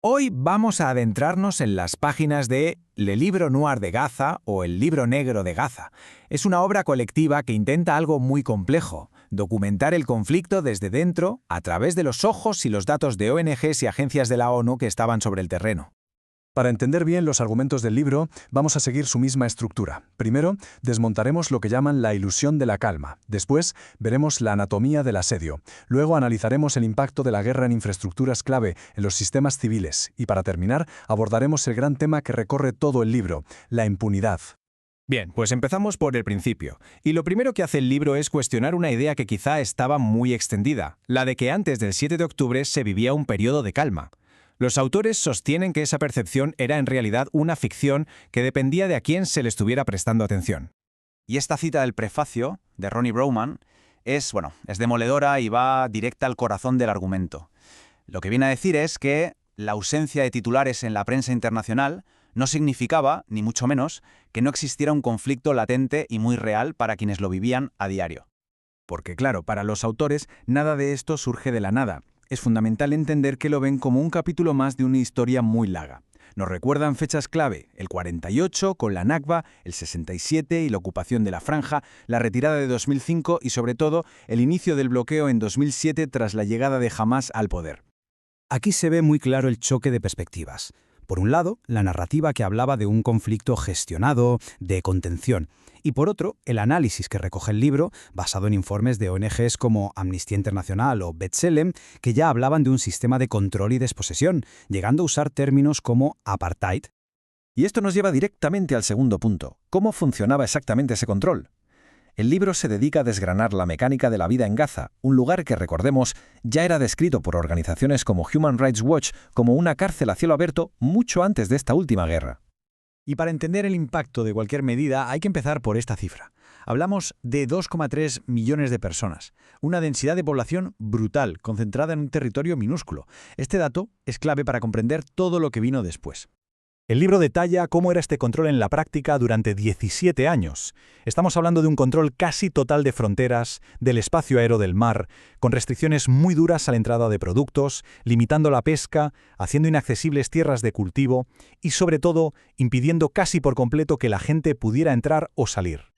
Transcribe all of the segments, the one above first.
Hoy vamos a adentrarnos en las páginas de Le Libro Noir de Gaza o El Libro Negro de Gaza. Es una obra colectiva que intenta algo muy complejo: documentar el conflicto desde dentro, a través de los ojos y los datos de ONGs y agencias de la ONU que estaban sobre el terreno. Para entender bien los argumentos del libro, vamos a seguir su misma estructura. Primero, desmontaremos lo que llaman la ilusión de la calma. Después, veremos la anatomía del asedio. Luego analizaremos el impacto de la guerra en infraestructuras clave en los sistemas civiles. Y para terminar, abordaremos el gran tema que recorre todo el libro: la impunidad. Bien, pues empezamos por el principio. Y lo primero que hace el libro es cuestionar una idea que quizá estaba muy extendida, la de que antes del 7 de octubre se vivía un periodo de calma. Los autores sostienen que esa percepción era en realidad una ficción que dependía de a quién se le estuviera prestando atención. Y esta cita del prefacio, de Ronnie Broman, es demoledora y va directa al corazón del argumento. Lo que viene a decir es que la ausencia de titulares en la prensa internacional no significaba, ni mucho menos, que no existiera un conflicto latente y muy real para quienes lo vivían a diario. Porque claro, para los autores, nada de esto surge de la nada. Es fundamental entender que lo ven como un capítulo más de una historia muy larga. Nos recuerdan fechas clave: el 48 con la Nakba, el 67 y la ocupación de la Franja, la retirada de 2005 y sobre todo el inicio del bloqueo en 2007 tras la llegada de Hamás al poder. Aquí se ve muy claro el choque de perspectivas. Por un lado, la narrativa que hablaba de un conflicto gestionado, de contención, y por otro, el análisis que recoge el libro, basado en informes de ONGs como Amnistía Internacional o B'Tselem, que ya hablaban de un sistema de control y desposesión, llegando a usar términos como apartheid. Y esto nos lleva directamente al segundo punto: ¿cómo funcionaba exactamente ese control? El libro se dedica a desgranar la mecánica de la vida en Gaza, un lugar que, recordemos, ya era descrito por organizaciones como Human Rights Watch como una cárcel a cielo abierto mucho antes de esta última guerra. Y para entender el impacto de cualquier medida hay que empezar por esta cifra. Hablamos de 2,3 millones de personas, una densidad de población brutal, concentrada en un territorio minúsculo. Este dato es clave para comprender todo lo que vino después. El libro detalla cómo era este control en la práctica durante 17 años. Estamos hablando de un control casi total de fronteras, del espacio aéreo del mar, con restricciones muy duras a la entrada de productos, limitando la pesca, haciendo inaccesibles tierras de cultivo y, sobre todo, impidiendo casi por completo que la gente pudiera entrar o salir.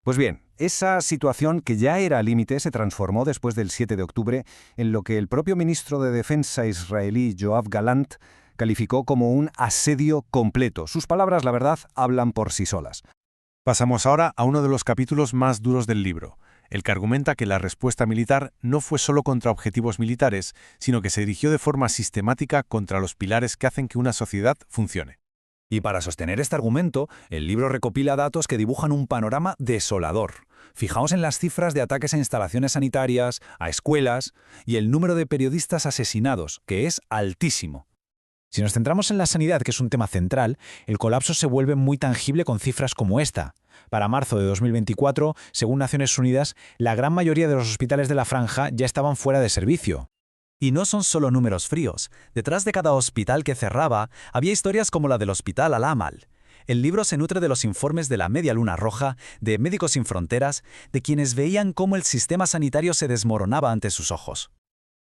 Pues bien, esa situación que ya era límite se transformó después del 7 de octubre en lo que el propio ministro de Defensa israelí Yoav Gallant calificó como un asedio completo. Sus palabras, la verdad, hablan por sí solas. Pasamos ahora a uno de los capítulos más duros del libro, el que argumenta que la respuesta militar no fue solo contra objetivos militares, sino que se dirigió de forma sistemática contra los pilares que hacen que una sociedad funcione. Y para sostener este argumento, el libro recopila datos que dibujan un panorama desolador. Fijaos en las cifras de ataques a instalaciones sanitarias, a escuelas y el número de periodistas asesinados, que es altísimo. Si nos centramos en la sanidad, que es un tema central, el colapso se vuelve muy tangible con cifras como esta. Para marzo de 2024, según Naciones Unidas, la gran mayoría de los hospitales de la Franja ya estaban fuera de servicio. Y no son solo números fríos. Detrás de cada hospital que cerraba, había historias como la del Hospital Al-Amal. El libro se nutre de los informes de la Media Luna Roja, de Médicos Sin Fronteras, de quienes veían cómo el sistema sanitario se desmoronaba ante sus ojos.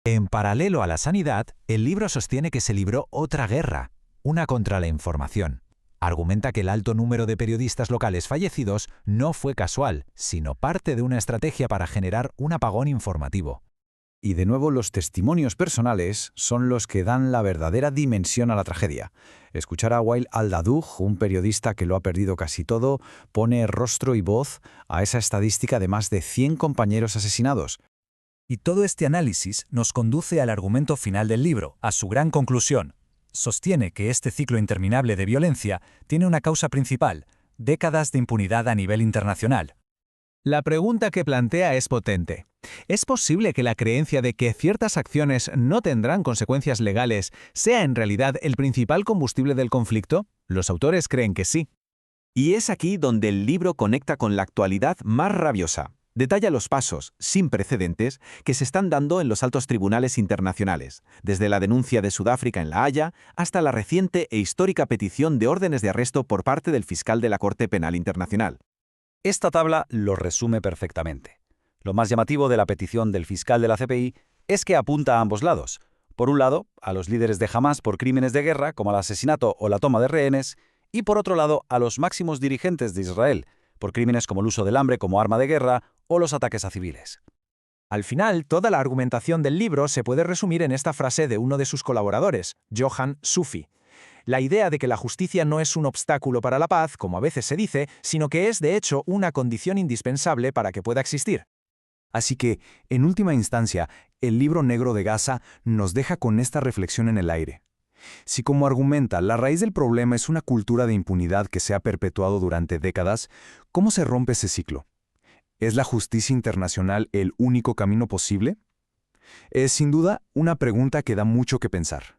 En paralelo a la sanidad, el libro sostiene que se libró otra guerra, una contra la información. Argumenta que el alto número de periodistas locales fallecidos no fue casual, sino parte de una estrategia para generar un apagón informativo. Y de nuevo, los testimonios personales son los que dan la verdadera dimensión a la tragedia. Escuchar a Wael Al-Dahdouh, un periodista que lo ha perdido casi todo, pone rostro y voz a esa estadística de más de 100 compañeros asesinados. Y todo este análisis nos conduce al argumento final del libro, a su gran conclusión. Sostiene que este ciclo interminable de violencia tiene una causa principal: décadas de impunidad a nivel internacional. La pregunta que plantea es potente. ¿Es posible que la creencia de que ciertas acciones no tendrán consecuencias legales sea en realidad el principal combustible del conflicto? Los autores creen que sí. Y es aquí donde el libro conecta con la actualidad más rabiosa. Detalla los pasos, sin precedentes, que se están dando en los altos tribunales internacionales, desde la denuncia de Sudáfrica en La Haya hasta la reciente e histórica petición de órdenes de arresto por parte del fiscal de la Corte Penal Internacional. Esta tabla lo resume perfectamente. Lo más llamativo de la petición del fiscal de la CPI es que apunta a ambos lados. Por un lado, a los líderes de Hamás por crímenes de guerra, como el asesinato o la toma de rehenes, y por otro lado, a los máximos dirigentes de Israel, por crímenes como el uso del hambre como arma de guerra o los ataques a civiles. Al final, toda la argumentación del libro se puede resumir en esta frase de uno de sus colaboradores, Johan Sufi. La idea de que la justicia no es un obstáculo para la paz, como a veces se dice, sino que es, de hecho, una condición indispensable para que pueda existir. Así que, en última instancia, el libro negro de Gaza nos deja con esta reflexión en el aire. Si, como argumenta, la raíz del problema es una cultura de impunidad que se ha perpetuado durante décadas, ¿cómo se rompe ese ciclo? ¿Es la justicia internacional el único camino posible? Es, sin duda, una pregunta que da mucho que pensar.